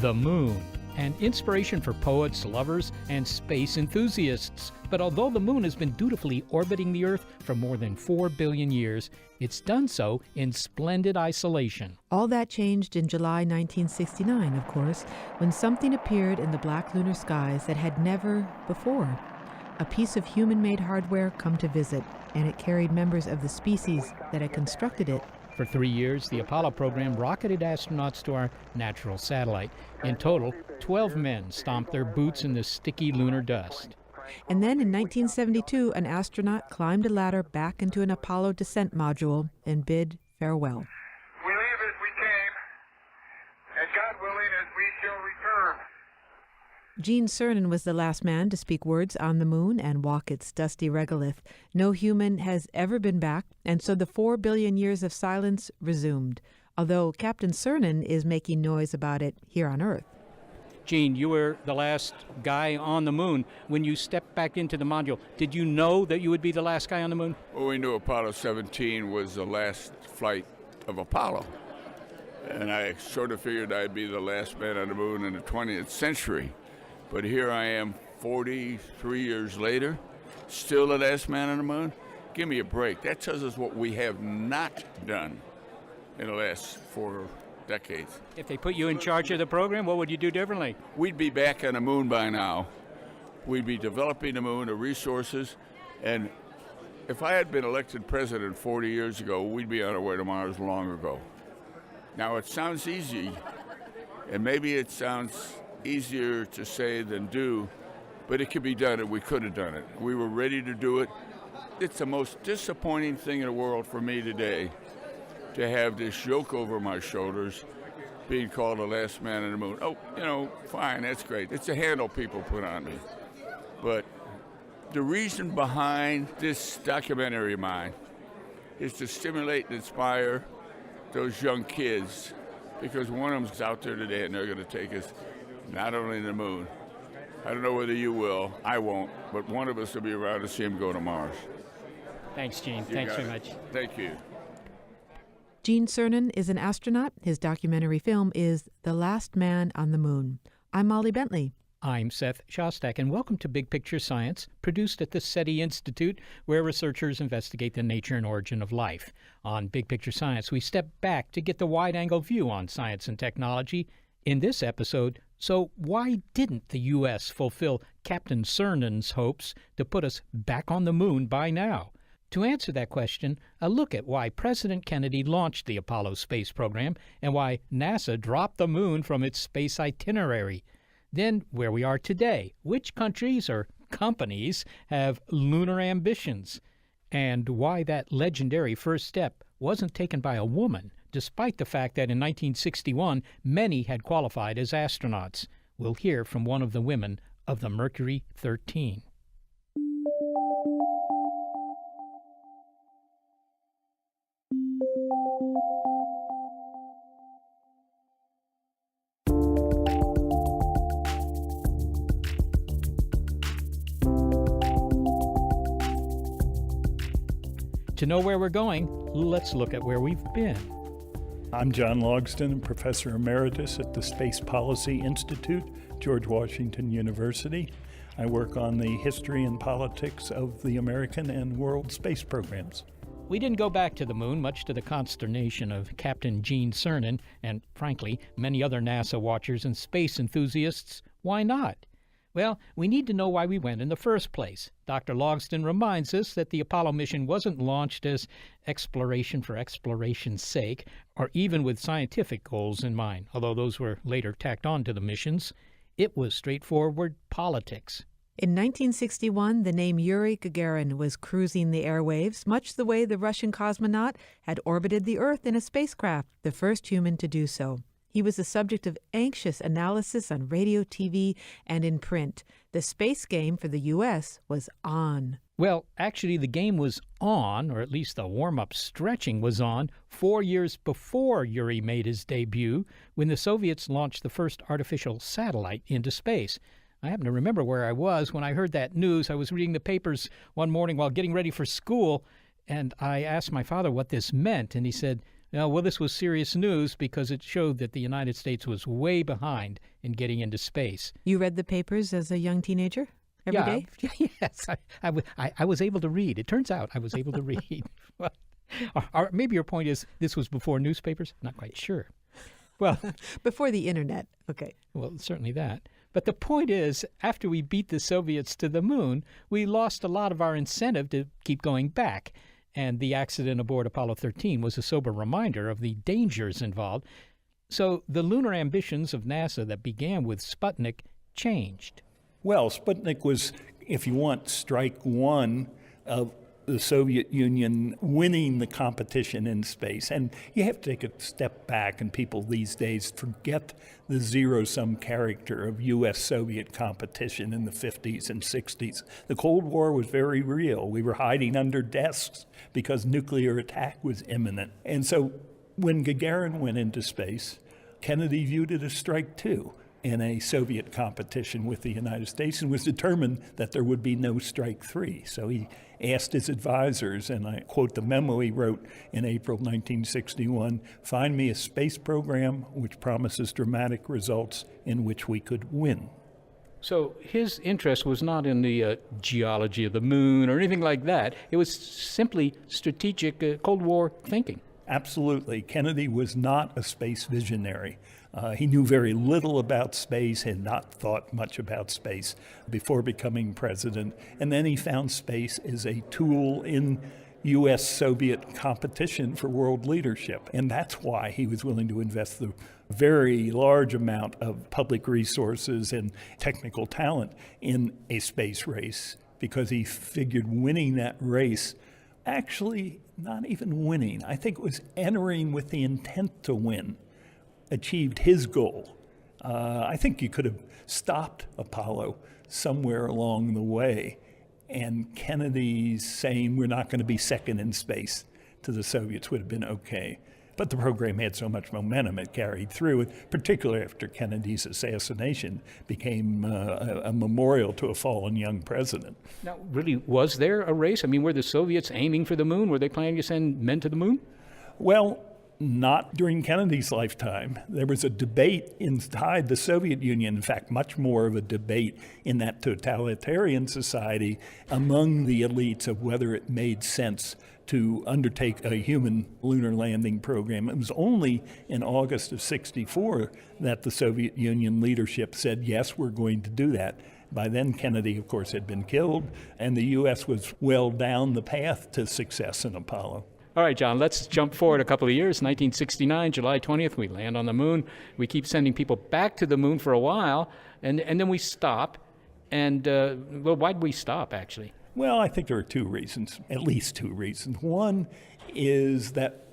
The moon, an inspiration for poets, lovers, and space enthusiasts. But although the moon has been dutifully orbiting the Earth for more than 4 billion years, it's done so in splendid isolation. All that changed in July 1969, of course, when something appeared in the black lunar skies that had never before. A piece of human-made hardware come to visit, and it carried members of the species that had constructed it. For 3 years, the Apollo program rocketed astronauts to our natural satellite. In total, 12 men stomped their boots in the sticky lunar dust. And then in 1972, an astronaut climbed a ladder back into an Apollo descent module and bid farewell. We leave as we came, and God willing, as we shall return. Gene Cernan was the last man to speak words on the moon and walk its dusty regolith. No human has ever been back, and so the 4 billion years of silence resumed, although Captain Cernan is making noise about it here on Earth. Gene, you were the last guy on the moon. When you stepped back into the module, did you know that you would be the last guy on the moon? Well, we knew Apollo 17 was the last flight of Apollo. And I sort of figured I'd be the last man on the moon in the 20th century. But here I am 43 years later, still the last man on the moon. Give me a break. That tells us what we have not done in the last 4 decades. If they put you in charge of the program, what would you do differently? We'd be back on the moon by now. We'd be developing the moon, the resources, and if I had been elected president 40 years ago, we'd be on our way to Mars long ago. Now, it sounds easy, and maybe it sounds easier to say than do, but it could be done, and we could have done it. We were ready to do it. It's the most disappointing thing in the world for me today to have this yoke over my shoulders being called the last man on the moon. Oh, fine, that's great. It's a handle people put on me. But the reason behind this documentary of mine is to stimulate and inspire those young kids, because one of them's out there today and they're going to take us not only to the moon. I don't know whether you will, I won't, but one of us will be around to see him go to Mars. Thanks, Gene. Thanks very much. Thank you. Gene Cernan is an astronaut. His documentary film is The Last Man on the Moon. I'm Molly Bentley. I'm Seth Shostak, and welcome to Big Picture Science, produced at the SETI Institute, where researchers investigate the nature and origin of life. On Big Picture Science, we step back to get the wide-angle view on science and technology. In this episode, so why didn't the U.S. fulfill Captain Cernan's hopes to put us back on the moon by now? To answer that question, a look at why President Kennedy launched the Apollo space program and why NASA dropped the moon from its space itinerary. Then, where we are today, which countries or companies have lunar ambitions, and why that legendary first step wasn't taken by a woman, despite the fact that in 1961 many had qualified as astronauts. We'll hear from one of the women of the Mercury 13. To know where we're going, let's look at where we've been. I'm John Logsdon, Professor Emeritus at the Space Policy Institute, George Washington University. I work on the history and politics of the American and world space programs. We didn't go back to the moon, much to the consternation of Captain Gene Cernan and, frankly, many other NASA watchers and space enthusiasts. Why not? Well, we need to know why we went in the first place. Dr. Logsdon reminds us that the Apollo mission wasn't launched as exploration for exploration's sake, or even with scientific goals in mind, although those were later tacked on to the missions. It was straightforward politics. In 1961, the name Yuri Gagarin was cruising the airwaves, much the way the Russian cosmonaut had orbited the Earth in a spacecraft, the first human to do so. He was the subject of anxious analysis on radio, TV, and in print. The space game for the U.S. was on. Well, actually, the game was on, or at least the warm-up stretching was on, 4 years before Yuri made his debut, when the Soviets launched the first artificial satellite into space. I happen to remember where I was when I heard that news. I was reading the papers one morning while getting ready for school, and I asked my father what this meant, and he said, Well, this was serious news because it showed that the United States was way behind in getting into space. You read the papers as a young teenager every day? Yes, I was able to read. It turns out I was able to read. Well, or maybe your point is this was before newspapers? Not quite sure. Well, Before the internet. Okay. well, certainly that. But the point is, after we beat the Soviets to the moon, we lost a lot of our incentive to keep going back. And the accident aboard Apollo 13 was a sober reminder of the dangers involved. So the lunar ambitions of NASA that began with Sputnik changed. Well, Sputnik was, if you want, strike one of the Soviet Union winning the competition in space. And you have to take a step back, and people these days forget the zero-sum character of U.S.-Soviet competition in the 50s and 60s. The Cold War was very real. We were hiding under desks because nuclear attack was imminent. And so when Gagarin went into space, Kennedy viewed it as strike two in a Soviet competition with the United States and was determined that there would be no strike three. So he asked his advisors, and I quote the memo he wrote in April 1961, "Find me a space program which promises dramatic results in which we could win." So his interest was not in the geology of the moon or anything like that. It was simply strategic Cold War thinking. Absolutely. Kennedy was not a space visionary. He knew very little about space, had not thought much about space before becoming president. And then he found space as a tool in U.S.-Soviet competition for world leadership. And that's why he was willing to invest the very large amount of public resources and technical talent in a space race, because he figured winning that race, actually not even winning, I think it was entering with the intent to win, achieved his goal. I think you could have stopped Apollo somewhere along the way, and Kennedy's saying we're not going to be second in space to the Soviets would have been okay. But the program had so much momentum, it carried through, particularly after Kennedy's assassination became a memorial to a fallen young president. Now, really, was there a race? I mean, were the Soviets aiming for the moon? Were they planning to send men to the moon? Well, not during Kennedy's lifetime. There was a debate inside the Soviet Union, in fact, much more of a debate in that totalitarian society among the elites of whether it made sense to undertake a human lunar landing program. It was only in August of '64 that the Soviet Union leadership said, yes, we're going to do that. By then, Kennedy, of course, had been killed, and the U.S. was well down the path to success in Apollo. All right, John, let's jump forward a couple of years. 1969, July 20th, we land on the moon. We keep sending people back to the moon for a while, and then we stop. And, well, why'd we stop, actually? Well, I think there are two reasons, at least two reasons. One is that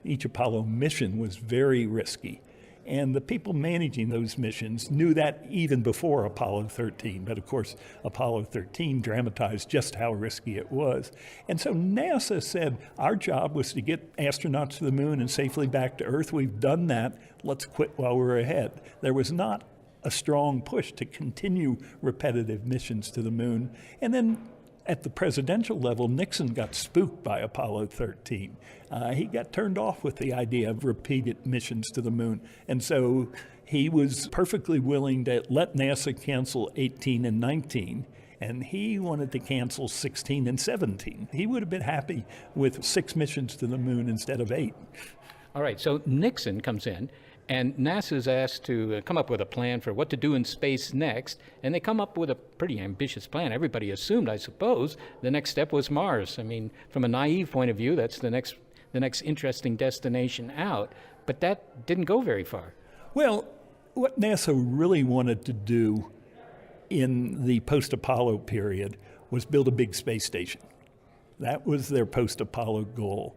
each Apollo mission was very risky. And the people managing those missions knew that even before Apollo 13. But of course, Apollo 13 dramatized just how risky it was. And so NASA said, our job was to get astronauts to the moon and safely back to Earth. We've done that. Let's quit while we're ahead. There was not a strong push to continue repetitive missions to the moon. And then at the presidential level, Nixon got spooked by Apollo 13. He got turned off with the idea of repeated missions to the moon. And so he was perfectly willing to let NASA cancel 18 and 19, and he wanted to cancel 16 and 17. He would have been happy with 6 missions to the moon instead of 8. All right, so Nixon comes in, and NASA's asked to come up with a plan for what to do in space next, and they come up with a pretty ambitious plan. Everybody assumed, I suppose, the next step was Mars. I mean, from a naive point of view, that's the next interesting destination out, but that didn't go very far. Well, what NASA really wanted to do in the post-Apollo period was build a big space station. That was their post-Apollo goal.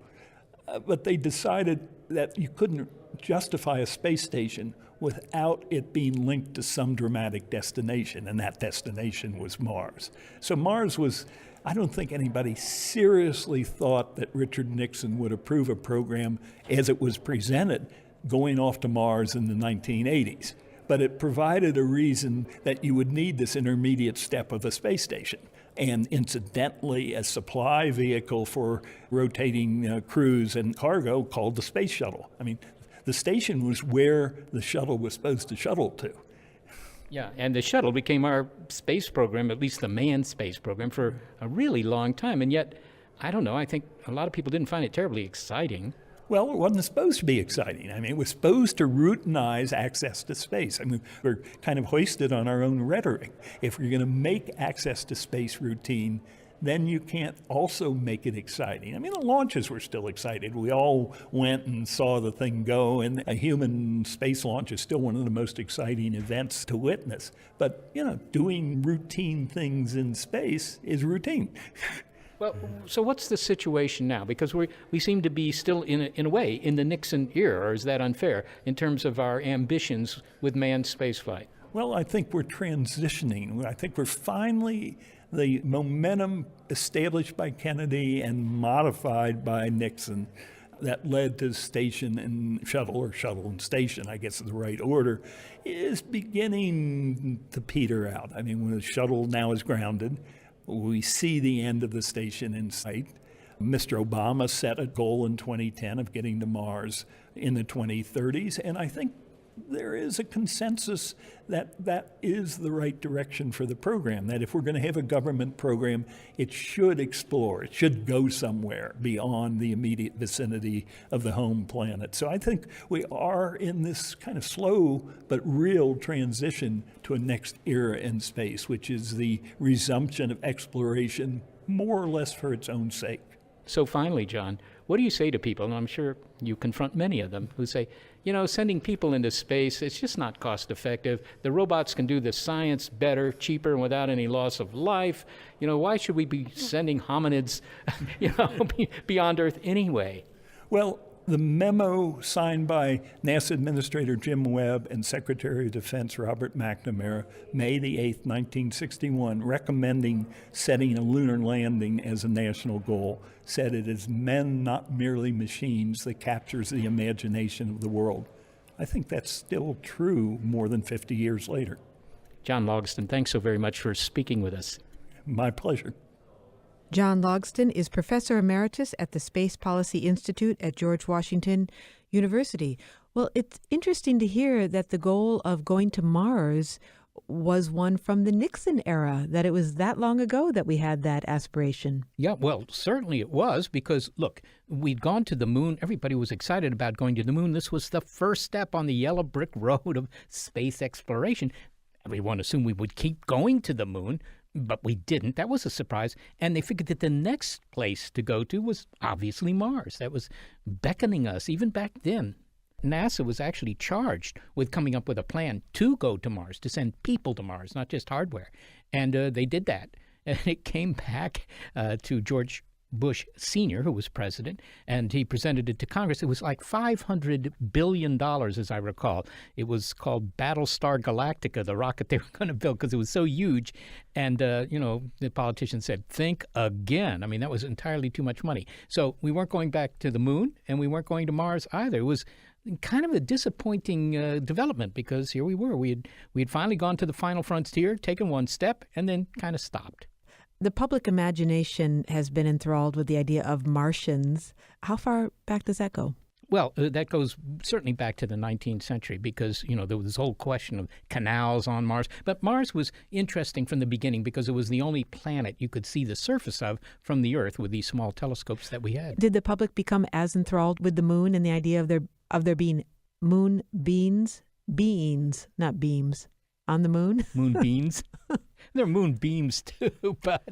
But they decided that you couldn't justify a space station without it being linked to some dramatic destination, and that destination was Mars. So Mars was, I don't think anybody seriously thought that Richard Nixon would approve a program as it was presented going off to Mars in the 1980s. But it provided a reason that you would need this intermediate step of a space station. and incidentally a supply vehicle for rotating crews and cargo called the Space Shuttle. I mean, the station was where the shuttle was supposed to shuttle to. Yeah, and the shuttle became our space program, at least the manned space program, for a really long time. And yet, I don't know, I think a lot of people didn't find it terribly exciting. Well, it wasn't supposed to be exciting. I mean, it was supposed to routinize access to space. I mean, we're kind of hoisted on our own rhetoric. If you're going to make access to space routine, then you can't also make it exciting. I mean, the launches were still excited. We all went and saw the thing go, and a human space launch is still one of the most exciting events to witness. But, doing routine things in space is routine. Well, so what's the situation now? Because we seem to be still, in a way, in the Nixon era, or is that unfair, in terms of our ambitions with manned spaceflight? Well, I think we're transitioning. I think we're finally, the momentum established by Kennedy and modified by Nixon that led to station and shuttle, or shuttle and station, I guess is the right order, is beginning to peter out. I mean, when the shuttle now is grounded, we see the end of the station in sight. Mr. Obama set a goal in 2010 of getting to Mars in the 2030s, and I think there is a consensus that that is the right direction for the program, that if we're going to have a government program, it should explore, it should go somewhere beyond the immediate vicinity of the home planet. So I think we are in this kind of slow but real transition to a next era in space, which is the resumption of exploration more or less for its own sake. So finally, John, what do you say to people, and I'm sure you confront many of them, who say, sending people into space, it's just not cost effective. The robots can do the science better, cheaper, and without any loss of life. Why should we be sending hominids, beyond Earth anyway? Well, the memo signed by NASA Administrator Jim Webb and Secretary of Defense Robert McNamara, May the 8th, 1961, recommending setting a lunar landing as a national goal, said it is men, not merely machines, that captures the imagination of the world. I think that's still true more than 50 years later. John Logsdon, thanks so very much for speaking with us. My pleasure. John Logsdon is Professor Emeritus at the Space Policy Institute at George Washington University. Well, it's interesting to hear that the goal of going to Mars was one from the Nixon era, that it was that long ago that we had that aspiration. Yeah, well, certainly it was, because, look, we'd gone to the moon. Everybody was excited about going to the moon. This was the first step on the yellow brick road of space exploration. Everyone assumed we would keep going to the moon, but we didn't. That was a surprise. And they figured that the next place to go to was obviously Mars. That was beckoning us, even back then. NASA was actually charged with coming up with a plan to go to Mars, to send people to Mars, not just hardware. And they did that. And it came back to George Bush Sr., who was president, and he presented it to Congress. It was like $500 billion, as I recall. It was called Battlestar Galactica, the rocket they were going to build, because it was so huge. And, the politicians said, think again. I mean, that was entirely too much money. So we weren't going back to the moon, and we weren't going to Mars either. It was kind of a disappointing development, because here we were. We had finally gone to the final frontier, taken one step, and then kind of stopped. The public imagination has been enthralled with the idea of Martians. How far back does that go? Well, that goes certainly back to the 19th century, because, there was this whole question of canals on Mars. But Mars was interesting from the beginning because it was the only planet you could see the surface of from the Earth with these small telescopes that we had. Did the public become as enthralled with the moon and the idea of there being beings, not beams, on the moon? Moonbeams. There are moonbeams too, but,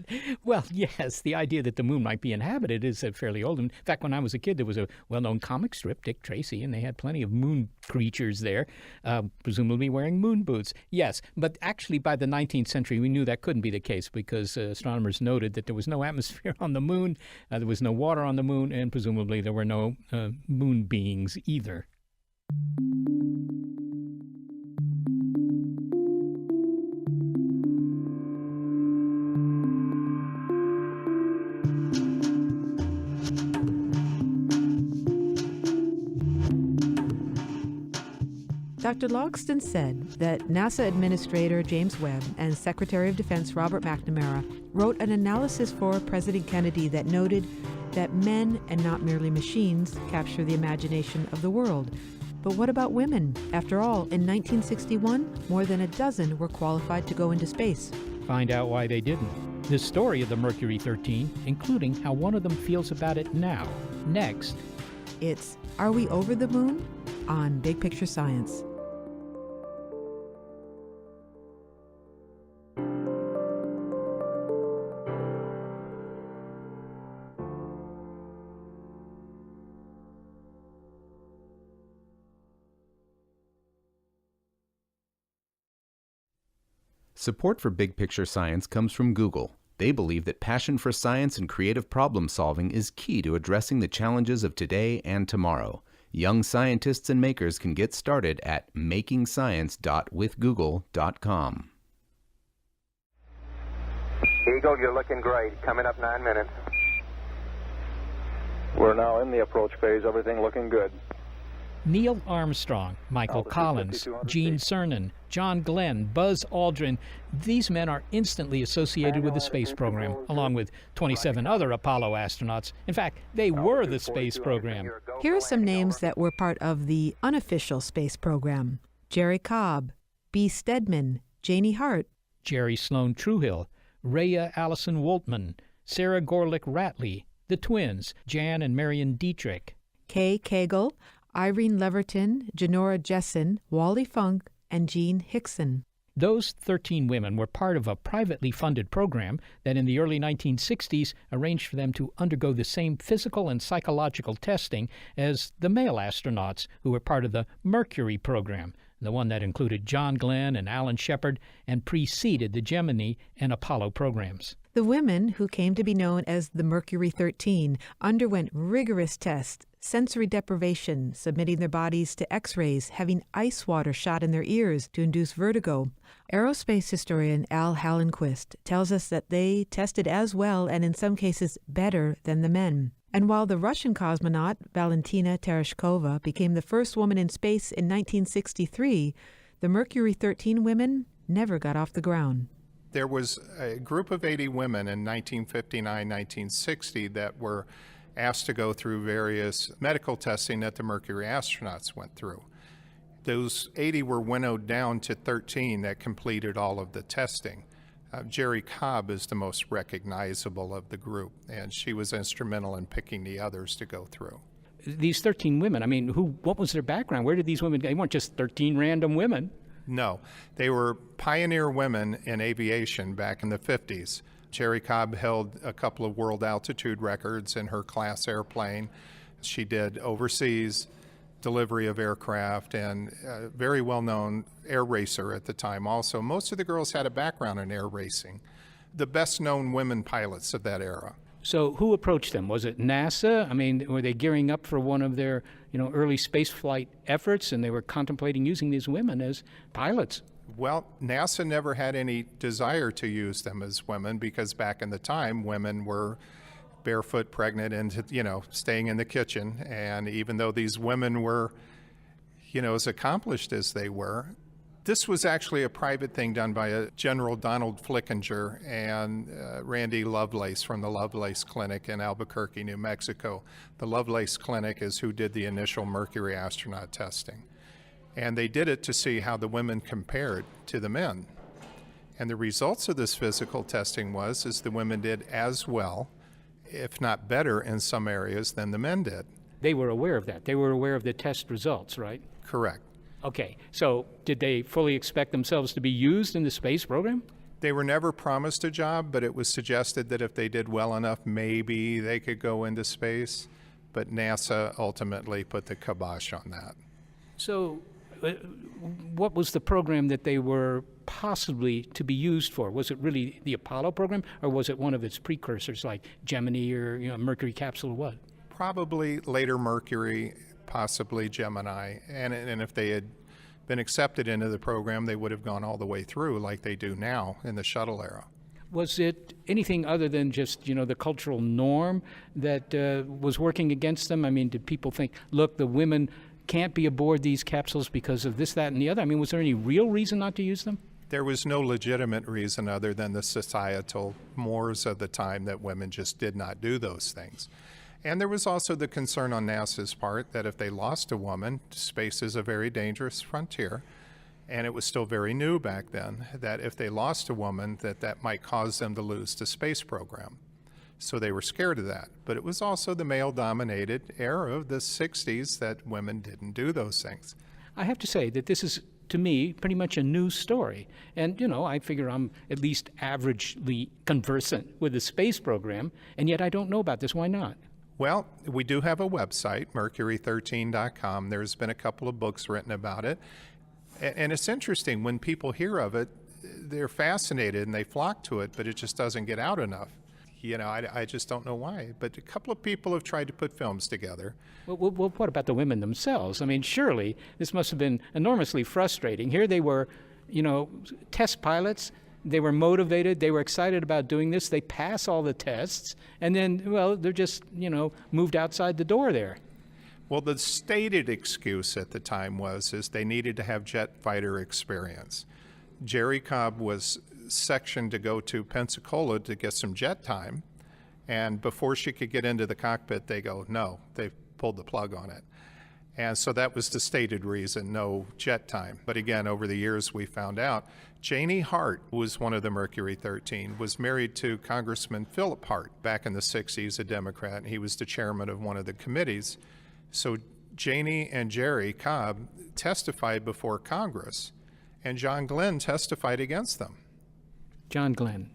well, yes, the idea that the moon might be inhabited is fairly old. In fact, when I was a kid, there was a well-known comic strip, Dick Tracy, and they had plenty of moon creatures there, presumably wearing moon boots. Yes, but actually by the 19th century, we knew that couldn't be the case, because astronomers noted that there was no atmosphere on the moon, there was no water on the moon, and presumably there were no moon beings either. Dr. Logston said that NASA Administrator James Webb and Secretary of Defense Robert McNamara wrote an analysis for President Kennedy that noted that men, and not merely machines, capture the imagination of the world. But what about women? After all, in 1961, more than a dozen were qualified to go into space. Find out why they didn't. The story of the Mercury 13, including how one of them feels about it now. Next. It's Are We Over the Moon? On Big Picture Science. Support for Big Picture Science comes from Google. They believe that passion for science and creative problem solving is key to addressing the challenges of today and tomorrow. Young scientists and makers can get started at makingscience.withgoogle.com. Eagle, you're looking great. Coming up 9 minutes. We're now in the approach phase. Everything looking good. Neil Armstrong, Michael Collins, Gene Cernan, John Glenn, Buzz Aldrin. These men are instantly associated with the space program, along with 27 other Apollo astronauts. In fact, they were the space program. Here are some names that were part of the unofficial space program. Jerry Cobb, B. Stedman, Janie Hart, Jerry Sloan Truhill, Rhea Allison Woltman, Sarah Gorlick Ratley, the twins, Jan and Marion Dietrich, Kay Cagle, Irene Leverton, Janora Jessen, Wally Funk, and Jean Hickson. Those 13 women were part of a privately funded program that in the early 1960s arranged for them to undergo the same physical and psychological testing as the male astronauts who were part of the Mercury program, the one that included John Glenn and Alan Shepard and preceded the Gemini and Apollo programs. The women, who came to be known as the Mercury 13, underwent rigorous tests, sensory deprivation, submitting their bodies to X-rays, having ice water shot in their ears to induce vertigo. Aerospace historian Al Hallenquist tells us that they tested as well and in some cases better than the men. And while the Russian cosmonaut Valentina Tereshkova became the first woman in space in 1963, the Mercury 13 women never got off the ground. There was a group of 80 women in 1959-1960 that were asked to go through various medical testing that the Mercury astronauts went through. Those 80 were winnowed down to 13 that completed all of the testing. Jerry Cobb is the most recognizable of the group, and she was instrumental in picking the others to go through. These 13 women, I mean, what was their background? Where did these women go? They weren't just 13 random women. No, they were pioneer women in aviation back in the 50s. Jerry Cobb held a couple of world altitude records in her class airplane. She did overseas delivery of aircraft and a very well-known air racer at the time also. Most of the girls had a background in air racing. The best-known women pilots of that era. So who approached them? Was it NASA? I mean, were they gearing up for one of their, early spaceflight efforts, and they were contemplating using these women as pilots? Well, NASA never had any desire to use them as women because back in the time, women were barefoot, pregnant, and, staying in the kitchen. And even though these women were, as accomplished as they were, this was actually a private thing done by General Donald Flickinger and Randy Lovelace from the Lovelace Clinic in Albuquerque, New Mexico. The Lovelace Clinic is who did the initial Mercury astronaut testing. And they did it to see how the women compared to the men. And the results of this physical testing is the women did as well, if not better in some areas than the men did. They were aware of that. They were aware of the test results, right? Correct. Okay, so did they fully expect themselves to be used in the space program? They were never promised a job, but it was suggested that if they did well enough, maybe they could go into space. But NASA ultimately put the kibosh on that. So what was the program that they were possibly to be used for? Was it really the Apollo program, or was it one of its precursors like Gemini or Mercury capsule or what? Probably later Mercury, possibly Gemini, and if they had been accepted into the program, they would have gone all the way through like they do now in the shuttle era. Was it anything other than just, the cultural norm that was working against them? I mean, did people think, look, the women can't be aboard these capsules because of this, that, and the other? I mean, was there any real reason not to use them? There was no legitimate reason other than the societal mores of the time that women just did not do those things. And there was also the concern on NASA's part that if they lost a woman, space is a very dangerous frontier, and it was still very new back then, that if they lost a woman, that might cause them to lose the space program. So they were scared of that. But it was also the male-dominated era of the 60s that women didn't do those things. I have to say that this is, to me, pretty much a new story. And, I figure I'm at least averagely conversant with the space program, and yet I don't know about this. Why not? Well, we do have a website, mercury13.com. There's been a couple of books written about it. And it's interesting, when people hear of it, they're fascinated and they flock to it, but it just doesn't get out enough. I just don't know why. But a couple of people have tried to put films together. Well, what about the women themselves? I mean, surely this must have been enormously frustrating. Here they were, test pilots. They were motivated. They were excited about doing this. They pass all the tests. And then, they're just, moved outside the door there. Well, the stated excuse at the time is they needed to have jet fighter experience. Jerry Cobb was sectioned to go to Pensacola to get some jet time, and before she could get into the cockpit, they go, no, they pulled the plug on it. And so that was the stated reason, no jet time. But again, over the years, we found out Janie Hart, who was one of the Mercury 13, was married to Congressman Philip Hart back in the 60s, a Democrat, and he was the chairman of one of the committees. So Janie and Jerry Cobb testified before Congress, and John Glenn testified against them. John Glenn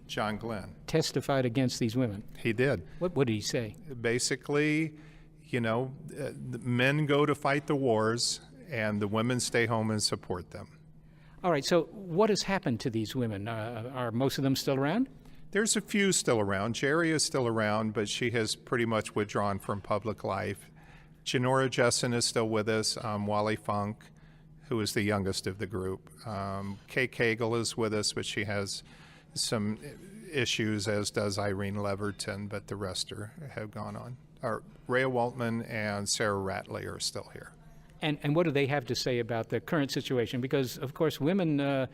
testified against these women. He did. What did he say? Basically, the men go to fight the wars, and the women stay home and support them. All right, so what has happened to these women? Are most of them still around? There's a few still around. Jerry is still around, but she has pretty much withdrawn from public life. Janora Jessen is still with us. Wally Funk, who is the youngest of the group. Kay Cagle is with us, but she has some issues, as does Irene Leverton, but the rest have gone on. Rhea Waltman and Sarah Ratley are still here. And what do they have to say about the current situation? Because, of course, women,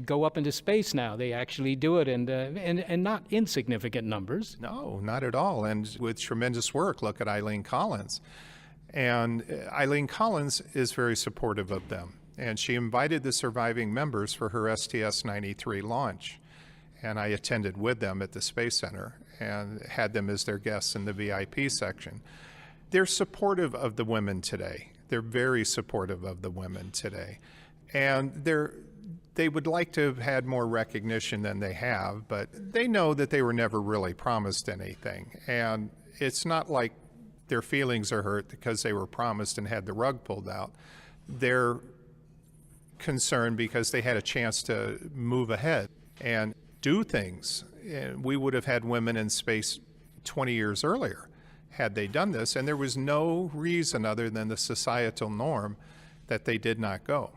go up into space now. They actually do it, and not insignificant numbers. No, not at all. And with tremendous work, look at Eileen Collins. And Eileen Collins is very supportive of them. And she invited the surviving members for her STS-93 launch. And I attended with them at the Space Center and had them as their guests in the VIP section. They're supportive of the women today. They're very supportive of the women today. And they would like to have had more recognition than they have, but they know that they were never really promised anything. And it's not like their feelings are hurt because they were promised and had the rug pulled out. They're concerned because they had a chance to move ahead and do things. We would have had women in space 20 years earlier had they done this, and there was no reason other than the societal norm that they did not go.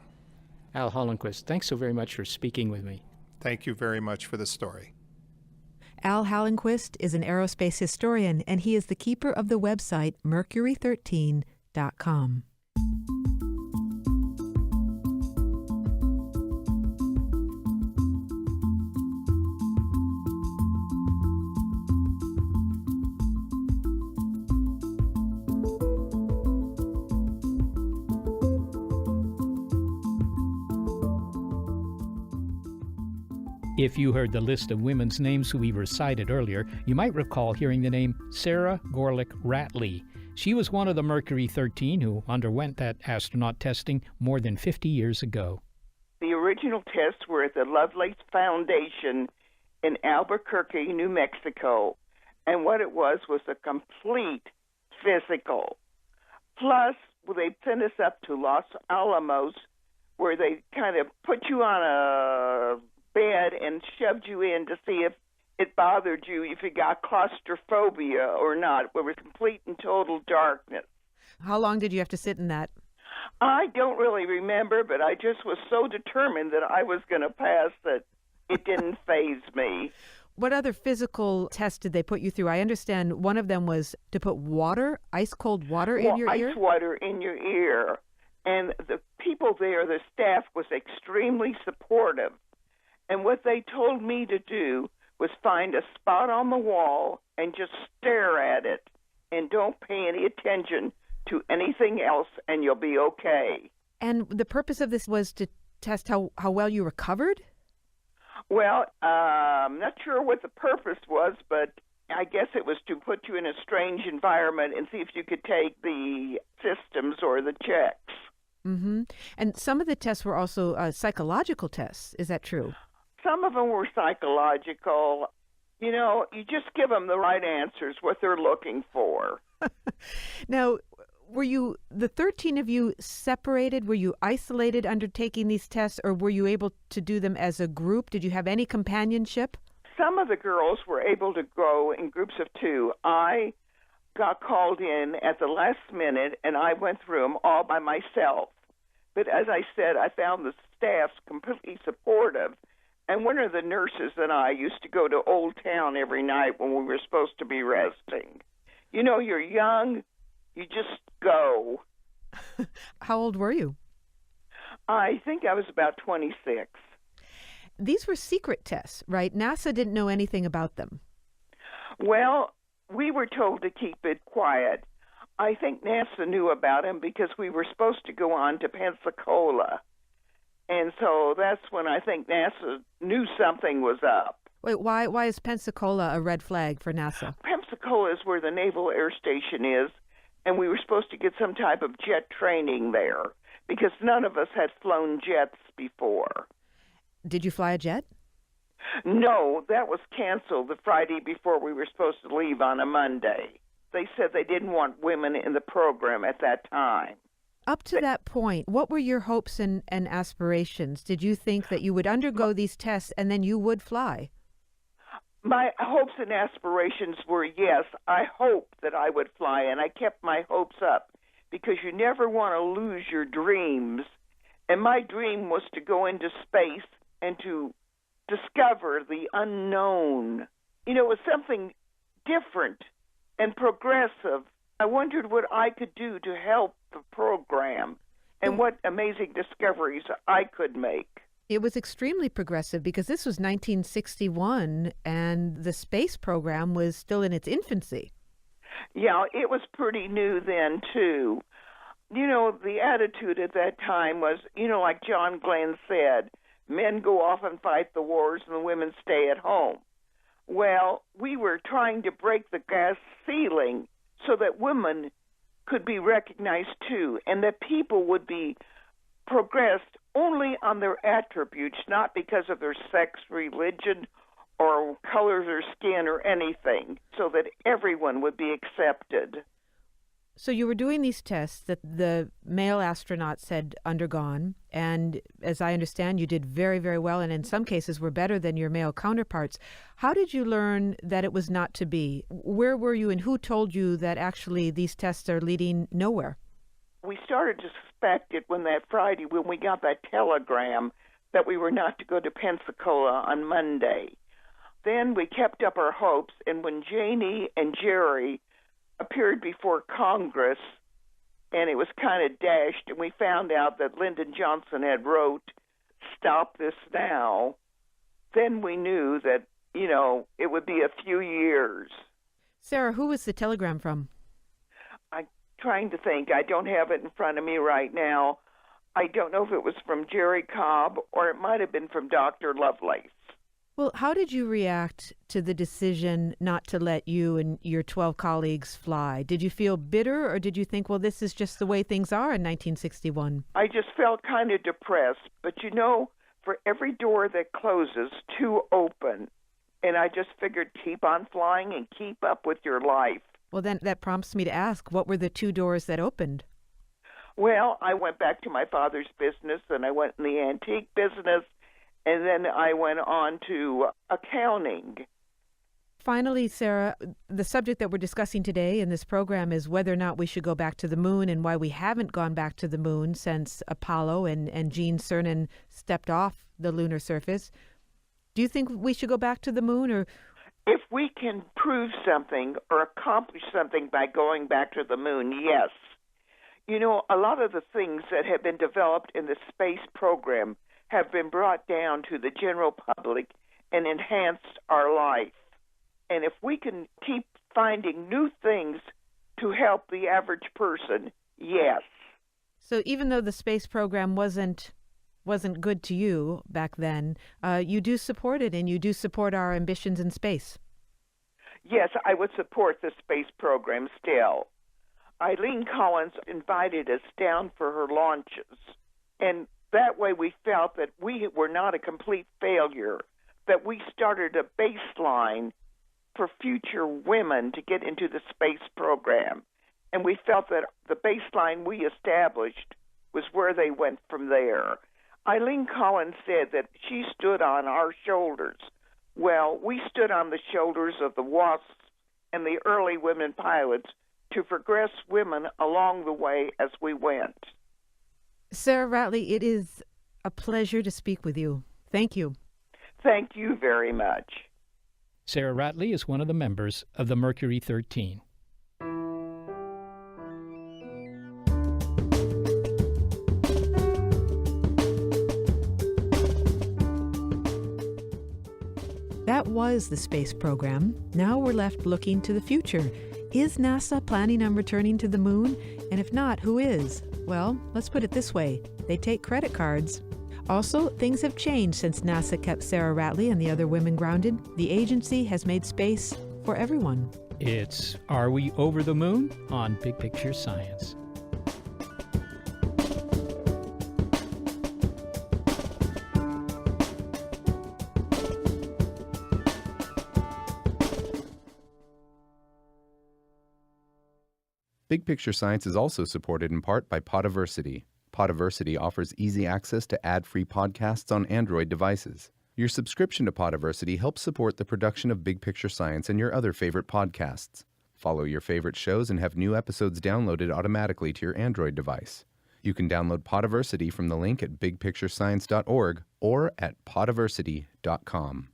Al Hollenquist, thanks so very much for speaking with me. Thank you very much for the story. Al Hollenquist is an aerospace historian, and he is the keeper of the website Mercury13.com. If you heard the list of women's names we recited earlier, you might recall hearing the name Sarah Gorlick Ratley. She was one of the Mercury 13 who underwent that astronaut testing more than 50 years ago. The original tests were at the Lovelace Foundation in Albuquerque, New Mexico, and what it was a complete physical. Plus, they sent us up to Los Alamos, where they kind of put you on a bed and shoved you in to see if it bothered you, if you got claustrophobia or not. It was complete and total darkness. How long did you have to sit in that? I don't really remember, but I just was so determined that I was going to pass that it didn't faze me. What other physical tests did they put you through? I understand one of them was to put water, ice cold water in your ear. Ice water in your ear. And the people there, the staff, was extremely supportive. And what they told me to do was find a spot on the wall and just stare at it and don't pay any attention to anything else, and you'll be okay. And the purpose of this was to test how well you recovered? Well, I'm not sure what the purpose was, but I guess it was to put you in a strange environment and see if you could take the systems or the checks. Mm-hmm. And some of the tests were also psychological tests. Is that true? Some of them were psychological. You know, you just give them the right answers, what they're looking for. Now, were you, the 13 of you, separated? Were you isolated undertaking these tests, or were you able to do them as a group? Did you have any companionship? Some of the girls were able to go in groups of 2. I got called in at the last minute, and I went through them all by myself. But as I said, I found the staff completely supportive. And one of the nurses and I used to go to Old Town every night when we were supposed to be resting. You know, you're young, you just go. How old were you? I think I was about 26. These were secret tests, right? NASA didn't know anything about them. Well, we were told to keep it quiet. I think NASA knew about them because we were supposed to go on to Pensacola. And so that's when I think NASA knew something was up. Wait, why is Pensacola a red flag for NASA? Pensacola is where the Naval Air Station is, and we were supposed to get some type of jet training there because none of us had flown jets before. Did you fly a jet? No, that was canceled the Friday before we were supposed to leave on a Monday. They said they didn't want women in the program at that time. Up to that point, what were your hopes and aspirations? Did you think that you would undergo these tests and then you would fly? My hopes and aspirations were, yes, I hoped that I would fly, and I kept my hopes up because you never want to lose your dreams. And my dream was to go into space and to discover the unknown. You know, it was something different and progressive. I wondered what I could do to help the program and what amazing discoveries I could make. It was extremely progressive because this was 1961 and the space program was still in its infancy. Yeah, it was pretty new then, too. You know, the attitude at that time was, you know, like John Glenn said, men go off and fight the wars and the women stay at home. Well, we were trying to break the glass ceiling so that women could be recognized, too, and that people would be progressed only on their attributes, not because of their sex, religion, or color of their skin or anything, so that everyone would be accepted. So you were doing these tests that the male astronauts had undergone, and as I understand, you did very, very well, and in some cases were better than your male counterparts. How did you learn that it was not to be? Where were you, and who told you that actually these tests are leading nowhere? We started to suspect it when that Friday, when we got that telegram that we were not to go to Pensacola on Monday. Then we kept up our hopes, and when Janie and Jerry appeared before Congress, and it was kind of dashed, and we found out that Lyndon Johnson had wrote, "Stop this now," then we knew that, you know, it would be a few years. Sarah, who was the telegram from? I'm trying to think. I don't have it in front of me right now. I don't know if it was from Jerry Cobb or it might have been from Dr. Lovelace. Well, how did you react to the decision not to let you and your 12 colleagues fly? Did you feel bitter, or did you think, well, this is just the way things are in 1961? I just felt kind of depressed. But, you know, for every door that closes, 2 open. And I just figured keep on flying and keep up with your life. Well, then that prompts me to ask, what were the 2 doors that opened? Well, I went back to my father's business, and I went in the antique business, and then I went on to accounting. Finally, Sarah, the subject that we're discussing today in this program is whether or not we should go back to the moon and why we haven't gone back to the moon since Apollo and Gene Cernan stepped off the lunar surface. Do you think we should go back to the moon, or If we can prove something or accomplish something by going back to the moon, yes. You know, a lot of the things that have been developed in the space program have been brought down to the general public and enhanced our life. And if we can keep finding new things to help the average person, yes. So even though the space program wasn't good to you back then, you do support it, and you do support our ambitions in space. Yes, I would support the space program still. Eileen Collins invited us down for her launches, and that way we felt that we were not a complete failure, that we started a baseline for future women to get into the space program. And we felt that the baseline we established was where they went from there. Eileen Collins said that she stood on our shoulders. Well, we stood on the shoulders of the WASPs and the early women pilots to progress women along the way as we went. Sarah Ratley, it is a pleasure to speak with you. Thank you. Thank you very much. Sarah Ratley is one of the members of the Mercury 13. That was the space program. Now we're left looking to the future. Is NASA planning on returning to the moon? And if not, who is? Well, let's put it this way. They take credit cards. Also, things have changed since NASA kept Sarah Ratley and the other women grounded. The agency has made space for everyone. It's Are We Over the Moon? On Big Picture Science. Big Picture Science is also supported in part by Podiversity. Podiversity offers easy access to ad-free podcasts on Android devices. Your subscription to Podiversity helps support the production of Big Picture Science and your other favorite podcasts. Follow your favorite shows and have new episodes downloaded automatically to your Android device. You can download Podiversity from the link at bigpicturescience.org or at podiversity.com.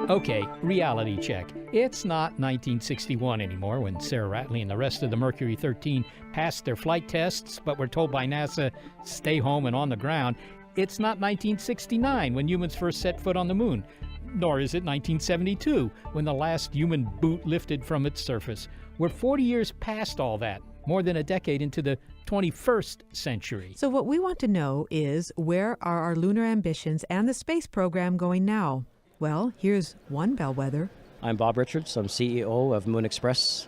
Okay, reality check. It's not 1961 anymore when Sarah Ratley and the rest of the Mercury 13 passed their flight tests but were told by NASA, stay home and on the ground. It's not 1969 when humans first set foot on the moon. Nor is it 1972 when the last human boot lifted from its surface. We're 40 years past all that, more than a decade into the 21st century. So what we want to know is, where are our lunar ambitions and the space program going now? Well, here's one bellwether. I'm Bob Richards. I'm CEO of Moon Express.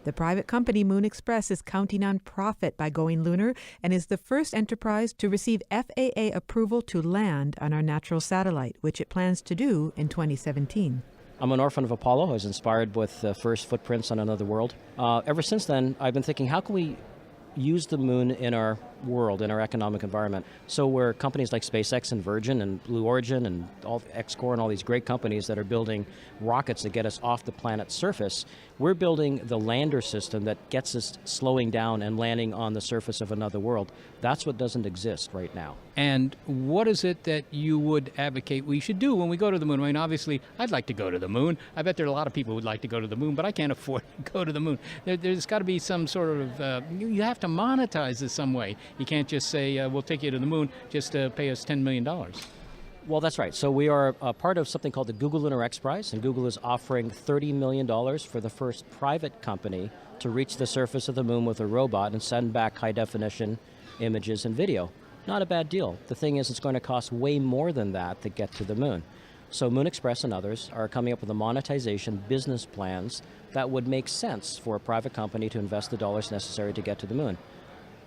The private company Moon Express is counting on profit by going lunar and is the first enterprise to receive FAA approval to land on our natural satellite, which it plans to do in 2017. I'm an orphan of Apollo. I was inspired with the first footprints on another world. Ever since then, I've been thinking, how can we use the moon in our world, in our economic environment? So where companies like SpaceX and Virgin and Blue Origin and all Xcore and all these great companies that are building rockets that get us off the planet's surface, we're building the lander system that gets us slowing down and landing on the surface of another world. That's what doesn't exist right now. And what is it that you would advocate we should do when we go to the moon? I mean, obviously, I'd like to go to the moon. I bet there are a lot of people who would like to go to the moon, but I can't afford to go to the moon. There's got to be some sort of, you have to monetize this some way. You can't just say, we'll take you to the moon, just pay us $10 million. Well, that's right. So we are part of something called the Google Lunar X Prize, and Google is offering $30 million for the first private company to reach the surface of the moon with a robot and send back high-definition images and video. Not a bad deal. The thing is, it's going to cost way more than that to get to the moon. So Moon Express and others are coming up with the monetization business plans that would make sense for a private company to invest the dollars necessary to get to the moon.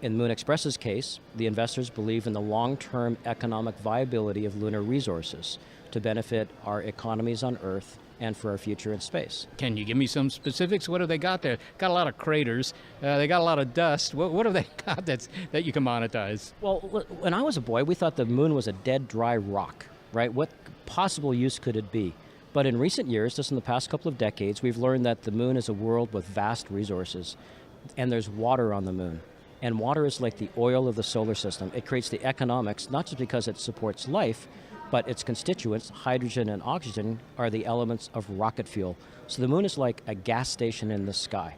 In Moon Express's case, the investors believe in the long-term economic viability of lunar resources to benefit our economies on Earth and for our future in space. Can you give me some specifics? What have they got there? Got a lot of craters. They got a lot of dust. What have they got that you can monetize? Well, when I was a boy, we thought the moon was a dead, dry rock, right? What possible use could it be? But in recent years, just in the past couple of decades, we've learned that the moon is a world with vast resources, and there's water on the moon. And water is like the oil of the solar system. It creates the economics, not just because it supports life, but its constituents, hydrogen and oxygen, are the elements of rocket fuel. So the moon is like a gas station in the sky.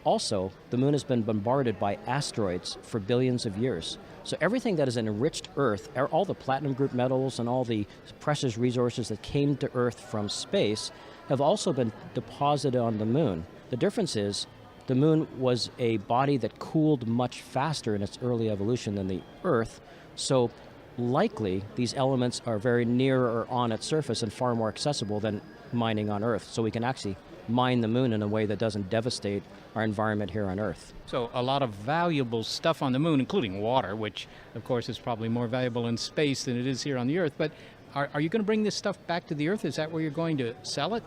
Also, the moon has been bombarded by asteroids for billions of years. So everything that is an enriched Earth, all the platinum group metals and all the precious resources that came to Earth from space have also been deposited on the moon. The difference is the moon was a body that cooled much faster in its early evolution than the Earth. So likely these elements are very near or on its surface and far more accessible than mining on Earth. So we can actually mine the moon in a way that doesn't devastate our environment here on Earth. So a lot of valuable stuff on the moon, including water, which of course is probably more valuable in space than it is here on the Earth. But are you going to bring this stuff back to the Earth? Is that where you're going to sell it?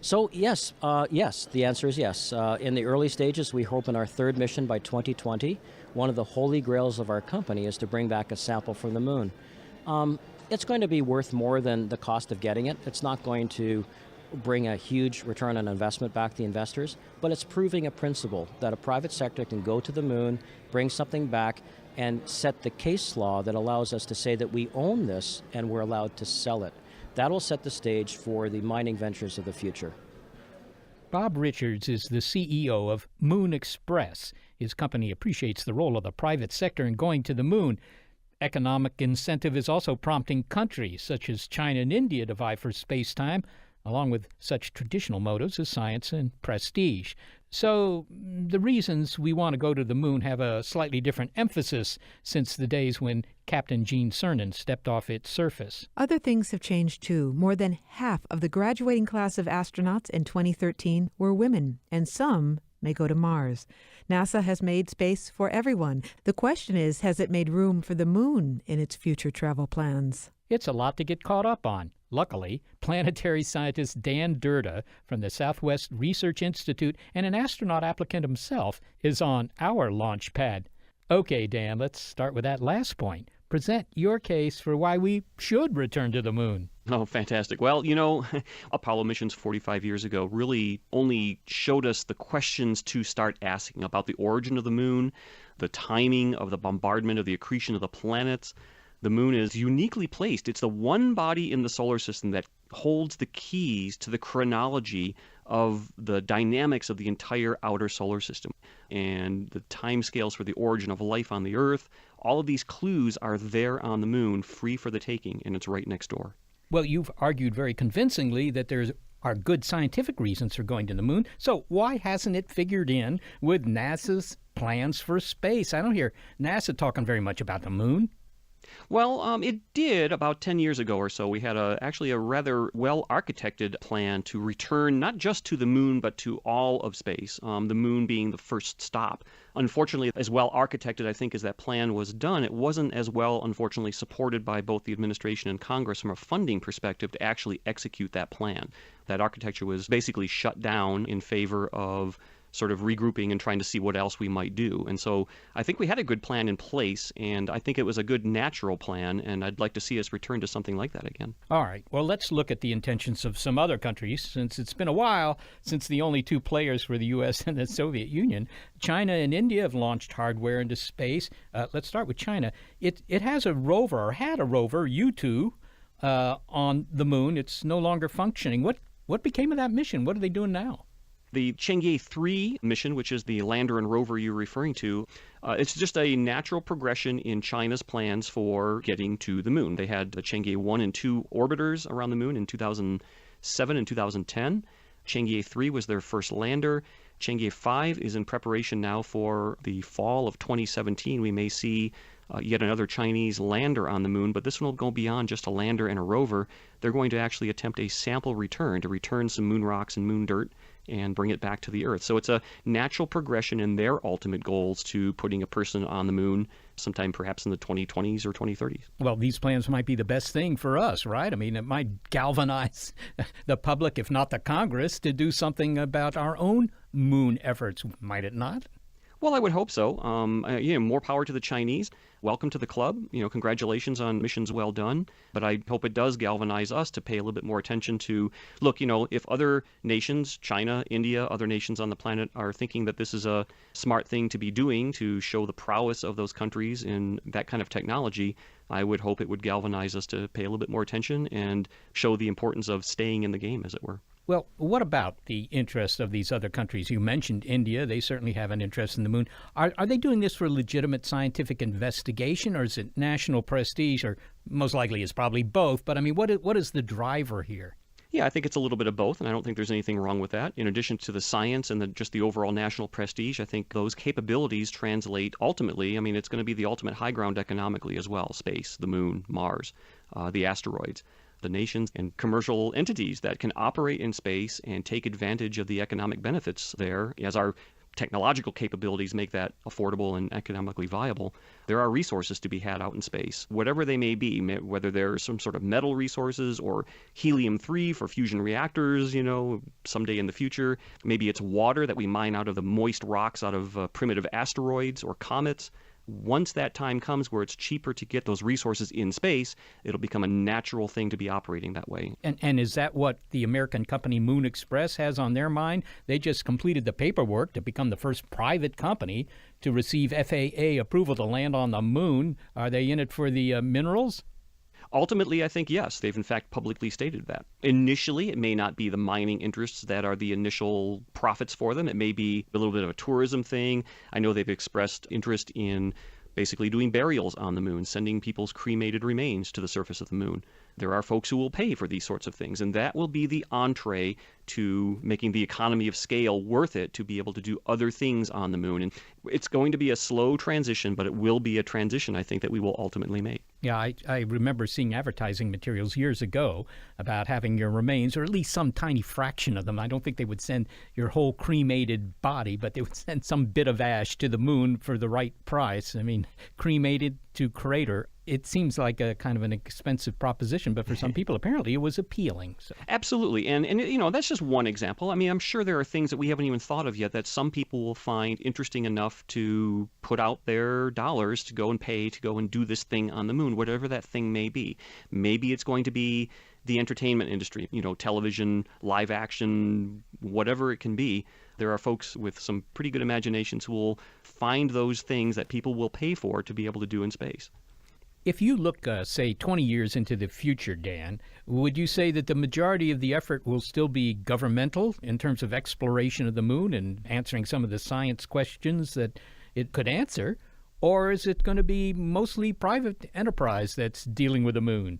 So yes, the answer is yes. In the early stages, we hope in our third mission by 2020, one of the holy grails of our company is to bring back a sample from the moon. It's going to be worth more than the cost of getting it. It's not going to bring a huge return on investment back to the investors, but it's proving a principle that a private sector can go to the moon, bring something back, and set the case law that allows us to say that we own this and we're allowed to sell it. That will set the stage for the mining ventures of the future. Bob Richards is the CEO of Moon Express. His company appreciates the role of the private sector in going to the moon. Economic incentive is also prompting countries such as China and India to vie for space-time, along with such traditional motives as science and prestige. So the reasons we want to go to the moon have a slightly different emphasis since the days when Captain Gene Cernan stepped off its surface. Other things have changed too. More than half of the graduating class of astronauts in 2013 were women, and some may go to Mars. NASA has made space for everyone. The question is, has it made room for the moon in its future travel plans? It's a lot to get caught up on. Luckily, planetary scientist Dan Durda from the Southwest Research Institute and an astronaut applicant himself is on our launch pad. Okay, Dan, let's start with that last point. Present your case for why we should return to the moon. Oh, fantastic. Well, Apollo missions 45 years ago really only showed us the questions to start asking about the origin of the moon, the timing of the bombardment of the accretion of the planets. The moon is uniquely placed. It's the one body in the solar system that holds the keys to the chronology of the dynamics of the entire outer solar system. And the timescales for the origin of life on the Earth, all of these clues are there on the moon, free for the taking, and it's right next door. Well, you've argued very convincingly that there are good scientific reasons for going to the moon. So why hasn't it figured in with NASA's plans for space? I don't hear NASA talking very much about the moon. Well, it did about 10 years ago or so. We had actually a rather well-architected plan to return not just to the moon, but to all of space, the moon being the first stop. Unfortunately, as well-architected, I think, as that plan was done, it wasn't as well, unfortunately, supported by both the administration and Congress from a funding perspective to actually execute that plan. That architecture was basically shut down in favor of sort of regrouping and trying to see what else we might do. And so I think we had a good plan in place, and I think it was a good natural plan, and I'd like to see us return to something like that again. All right. Well, let's look at the intentions of some other countries, since it's been a while since the only two players were the U.S. and the Soviet Union. China and India have launched hardware into space. Let's start with China. It has a rover, or had a rover, U-2, on the moon. It's no longer functioning. What became of that mission? What are they doing now? The Chang'e 3 mission, which is the lander and rover you're referring to, it's just a natural progression in China's plans for getting to the moon. They had the Chang'e 1 and 2 orbiters around the moon in 2007 and 2010. Chang'e 3 was their first lander. Chang'e 5 is in preparation now for the fall of 2017. We may see yet another Chinese lander on the moon, but this one will go beyond just a lander and a rover. They're going to actually attempt a sample return to return some moon rocks and moon dirt and bring it back to the Earth. So it's a natural progression in their ultimate goals to putting a person on the moon sometime perhaps in the 2020s or 2030s. Well, these plans might be the best thing for us, right? I mean, it might galvanize the public, if not the Congress, to do something about our own moon efforts, might it not? Well, I would hope so. More power to the Chinese. Welcome to the club. Congratulations on missions well done. But I hope it does galvanize us to pay a little bit more attention to, look, if other nations, China, India, other nations on the planet are thinking that this is a smart thing to be doing to show the prowess of those countries in that kind of technology, I would hope it would galvanize us to pay a little bit more attention and show the importance of staying in the game, as it were. Well, what about the interest of these other countries? You mentioned India. They certainly have an interest in the moon. Are they doing this for legitimate scientific investigation, or is it national prestige, or most likely it's probably both? But, what is the driver here? Yeah, I think it's a little bit of both, and I don't think there's anything wrong with that. In addition to the science and just the overall national prestige, I think those capabilities translate ultimately. It's going to be the ultimate high ground economically as well: space, the moon, Mars, the asteroids. The nations and commercial entities that can operate in space and take advantage of the economic benefits there, as our technological capabilities make that affordable and economically viable. There are resources to be had out in space, whatever they may be, whether they're some sort of metal resources or helium-3 for fusion reactors, someday in the future. Maybe it's water that we mine out of the moist rocks out of primitive asteroids or comets. Once that time comes where it's cheaper to get those resources in space, it'll become a natural thing to be operating that way. And is that what the American company Moon Express has on their mind? They just completed the paperwork to become the first private company to receive FAA approval to land on the moon. Are they in it for the minerals? Ultimately, I think yes. They've in fact publicly stated that. Initially, it may not be the mining interests that are the initial profits for them. It may be a little bit of a tourism thing. I know they've expressed interest in basically doing burials on the moon, sending people's cremated remains to the surface of the moon. There are folks who will pay for these sorts of things, and that will be the entree to making the economy of scale worth it to be able to do other things on the moon. And it's going to be a slow transition, but it will be a transition, I think, that we will ultimately make. Yeah, I remember seeing advertising materials years ago about having your remains, or at least some tiny fraction of them. I don't think they would send your whole cremated body, but they would send some bit of ash to the moon for the right price. Cremated to crater. It seems like a kind of an expensive proposition, but for some people, apparently, it was appealing. So. Absolutely. And that's just one example. I'm sure there are things that we haven't even thought of yet that some people will find interesting enough to put out their dollars to go and pay to go and do this thing on the moon, whatever that thing may be. Maybe it's going to be the entertainment industry, television, live action, whatever it can be. There are folks with some pretty good imaginations who will find those things that people will pay for to be able to do in space. If you look, say, 20 years into the future, Dan, would you say that the majority of the effort will still be governmental in terms of exploration of the moon and answering some of the science questions that it could answer? Or is it going to be mostly private enterprise that's dealing with the moon?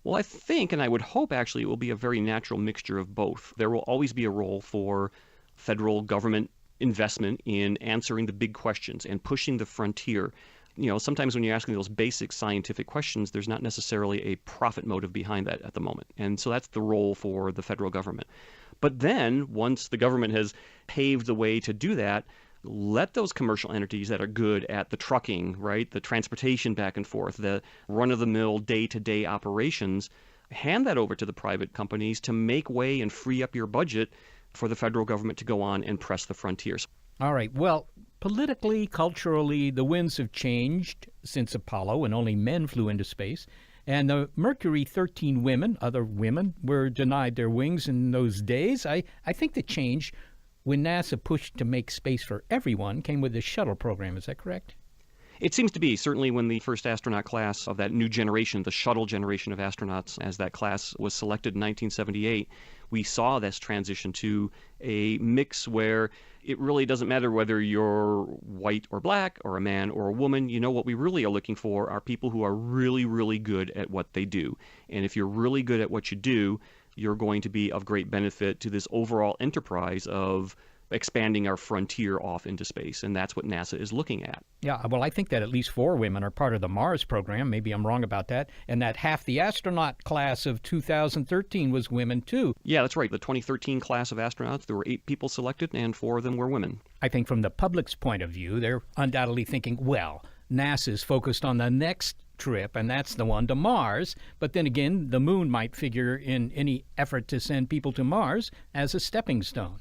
Well, I think, and I would hope actually, it will be a very natural mixture of both. There will always be a role for federal government investment in answering the big questions and pushing the frontier. Sometimes when you're asking those basic scientific questions, there's not necessarily a profit motive behind that at the moment. And so that's the role for the federal government. But then, once the government has paved the way to do that, let those commercial entities that are good at the trucking, right, the transportation back and forth, the run-of-the-mill day-to-day operations, hand that over to the private companies to make way and free up your budget for the federal government to go on and press the frontiers. All right. Well, politically, culturally, the winds have changed since Apollo, and only men flew into space. And the Mercury 13 women, other women, were denied their wings in those days. I think the change, when NASA pushed to make space for everyone, came with the shuttle program. Is that correct? It seems to be. Certainly when the first astronaut class of that new generation, the shuttle generation of astronauts, as that class was selected in 1978, we saw this transition to a mix where it really doesn't matter whether you're white or black or a man or a woman. What we really are looking for are people who are really, really good at what they do. And if you're really good at what you do, you're going to be of great benefit to this overall enterprise of expanding our frontier off into space, and that's what NASA is looking at. Yeah, well, I think that at least 4 women are part of the Mars program. Maybe I'm wrong about that. And that half the astronaut class of 2013 was women, too. Yeah, that's right. The 2013 class of astronauts, there were 8 people selected, and 4 of them were women. I think from the public's point of view, they're undoubtedly thinking, well, NASA's focused on the next trip, and that's the one to Mars. But then again, the moon might figure in any effort to send people to Mars as a stepping stone.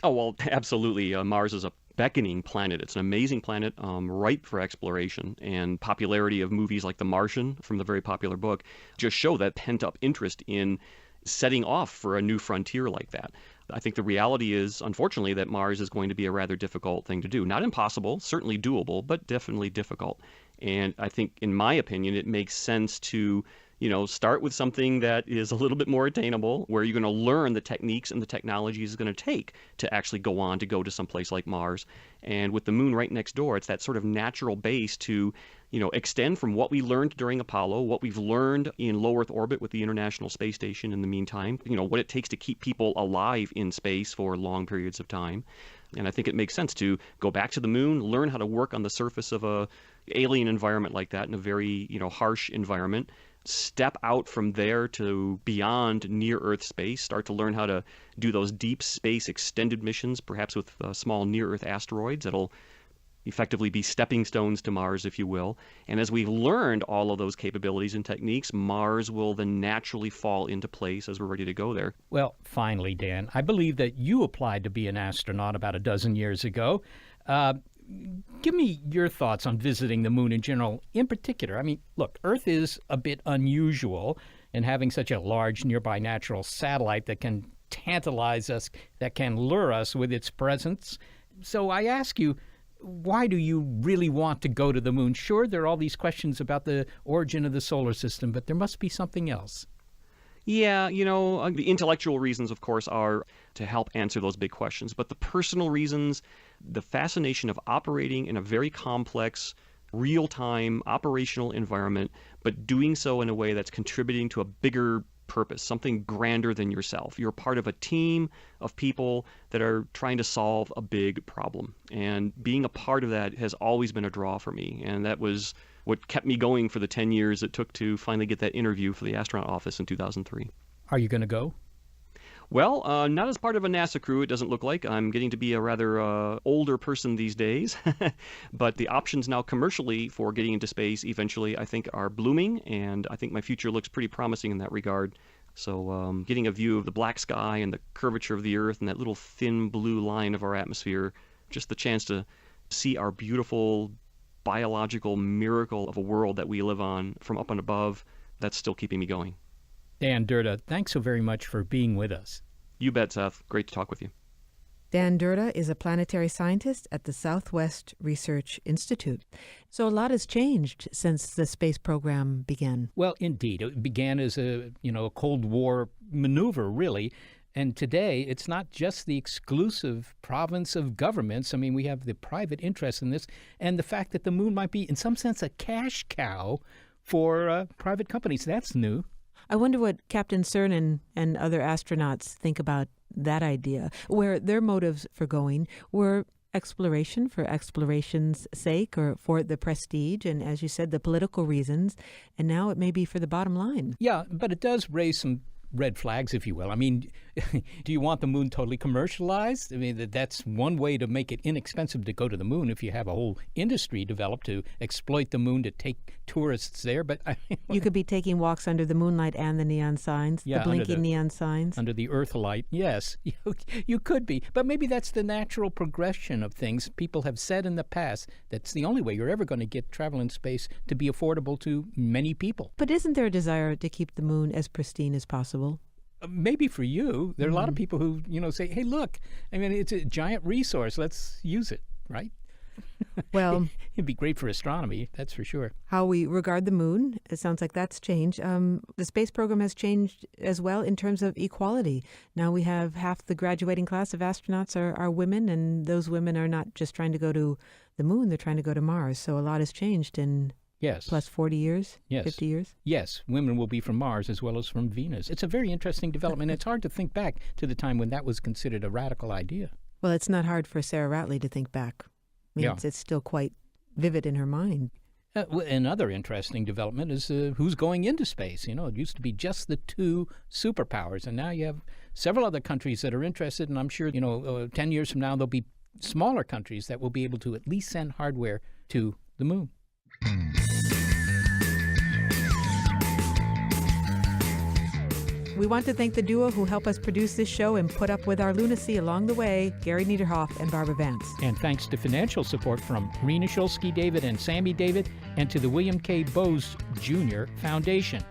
Oh, well, absolutely. Mars is a beckoning planet. It's an amazing planet, ripe for exploration. And popularity of movies like The Martian, from the very popular book, just show that pent-up interest in setting off for a new frontier like that. I think the reality is, unfortunately, that Mars is going to be a rather difficult thing to do. Not impossible, certainly doable, but definitely difficult. And I think, in my opinion, it makes sense to start with something that is a little bit more attainable, where you're going to learn the techniques and the technologies it's going to take to actually go to someplace like Mars. And with the moon right next door, it's that sort of natural base to, extend from what we learned during Apollo, what we've learned in low Earth orbit with the International Space Station in the meantime, what it takes to keep people alive in space for long periods of time. And I think it makes sense to go back to the moon, learn how to work on the surface of a alien environment like that, in a very, harsh environment, step out from there to beyond near-Earth space, start to learn how to do those deep space extended missions, perhaps with small near-Earth asteroids that'll effectively be stepping stones to Mars, if you will. And as we've learned all of those capabilities and techniques, Mars will then naturally fall into place as we're ready to go there. Well, finally, Dan, I believe that you applied to be an astronaut about a dozen years ago. Give me your thoughts on visiting the moon in general. In particular, I mean, look, Earth is a bit unusual in having such a large nearby natural satellite that can tantalize us, that can lure us with its presence. So I ask you, why do you really want to go to the moon? Sure, there are all these questions about the origin of the solar system, but there must be something else. Yeah, the intellectual reasons, of course, are to help answer those big questions. But the personal reasons, the fascination of operating in a very complex, real-time operational environment, but doing so in a way that's contributing to a bigger purpose, something grander than yourself. You're part of a team of people that are trying to solve a big problem. And being a part of that has always been a draw for me. And that was what kept me going for the 10 years it took to finally get that interview for the astronaut office in 2003. Are you going to go? Well, not as part of a NASA crew, it doesn't look like. I'm getting to be a rather older person these days. But the options now commercially for getting into space eventually, I think, are blooming. And I think my future looks pretty promising in that regard. So getting a view of the black sky and the curvature of the Earth and that little thin blue line of our atmosphere, just the chance to see our beautiful biological miracle of a world that we live on from up and above, that's still keeping me going. Dan Durda, thanks so very much for being with us. You bet, Seth. Great to talk with you. Dan Durda is a planetary scientist at the Southwest Research Institute. So a lot has changed since the space program began. Well, indeed. It began as a Cold War maneuver, really. And today, it's not just the exclusive province of governments. I mean, we have the private interest in this, and the fact that the moon might be, in some sense, a cash cow for private companies. That's new. I wonder what Captain Cernan and other astronauts think about that idea, where their motives for going were exploration for exploration's sake, or for the prestige, and as you said, the political reasons, and now it may be for the bottom line. Yeah, but it does raise some red flags, if you will. I mean, do you want the moon totally commercialized? I mean, that's one way to make it inexpensive to go to the moon, if you have a whole industry developed to exploit the moon to take tourists there. But you could be taking walks under the moonlight and the neon signs, the blinking neon signs. Under the Earth light, yes, you could be. But maybe that's the natural progression of things. People have said in the past that's the only way you're ever going to get travel in space to be affordable to many people. But isn't there a desire to keep the moon as pristine as possible? Maybe for you. There are a lot of people who, say, hey, look, I mean, it's a giant resource. Let's use it, right? Well, it'd be great for astronomy, that's for sure. How we regard the moon, it sounds like that's changed. The space program has changed as well in terms of equality. Now we have half the graduating class of astronauts are women, and those women are not just trying to go to the moon, they're trying to go to Mars. So a lot has changed in plus 40 years, 50 years? Yes, women will be from Mars as well as from Venus. It's a very interesting development. It's hard to think back to the time when that was considered a radical idea. Well, it's not hard for Sarah Ratley to think back. I mean, it's still quite vivid in her mind. Another interesting development is who's going into space. It used to be just the two superpowers, and now you have several other countries that are interested, and I'm sure, 10 years from now, there'll be smaller countries that will be able to at least send hardware to the moon. We want to thank the duo who help us produce this show and put up with our lunacy along the way, Gary Niederhoff and Barbara Vance. And thanks to financial support from Rena Shulsky David and Sammy David, and to the William K. Bowes Jr. Foundation.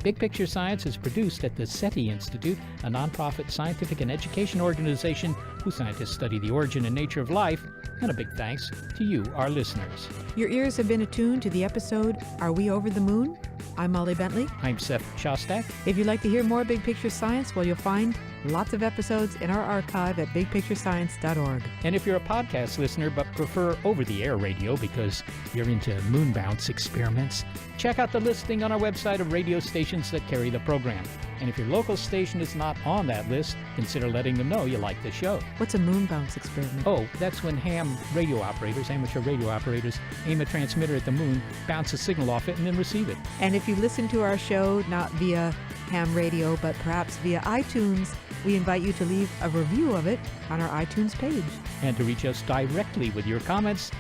Big Picture Science is produced at the SETI Institute, a nonprofit scientific and education organization whose scientists study the origin and nature of life. And a big thanks to you, our listeners. Your ears have been attuned to the episode, Are We Over the Moon? I'm Molly Bentley. I'm Seth Shostak. If you'd like to hear more Big Picture Science, well, you'll find lots of episodes in our archive at bigpicturescience.org. And if you're a podcast listener but prefer over-the-air radio because you're into Moonbounce experiments, check out the listing on our website of radio stations that carry the program. And if your local station is not on that list, consider letting them know you like the show. What's a Moonbounce experiment? Oh, that's when amateur radio operators, aim a transmitter at the moon, bounce a signal off it, and then receive it. And if you listen to our show not via ham radio, but perhaps via iTunes, we invite you to leave a review of it on our iTunes page. And to reach us directly with your comments,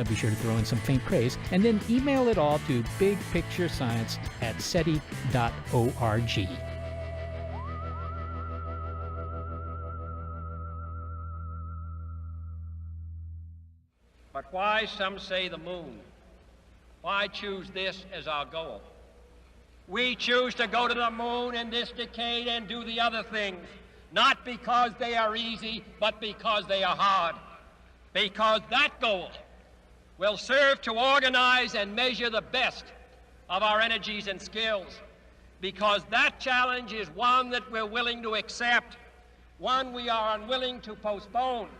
be sure to throw in some faint praise, and then email it all to bigpicturescience@seti.org. But why, some say, the moon? Why choose this as our goal? We choose to go to the moon in this decade and do the other things, not because they are easy, but because they are hard. Because that goal will serve to organize and measure the best of our energies and skills. Because that challenge is one that we're willing to accept, one we are unwilling to postpone,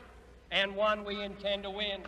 and one we intend to win.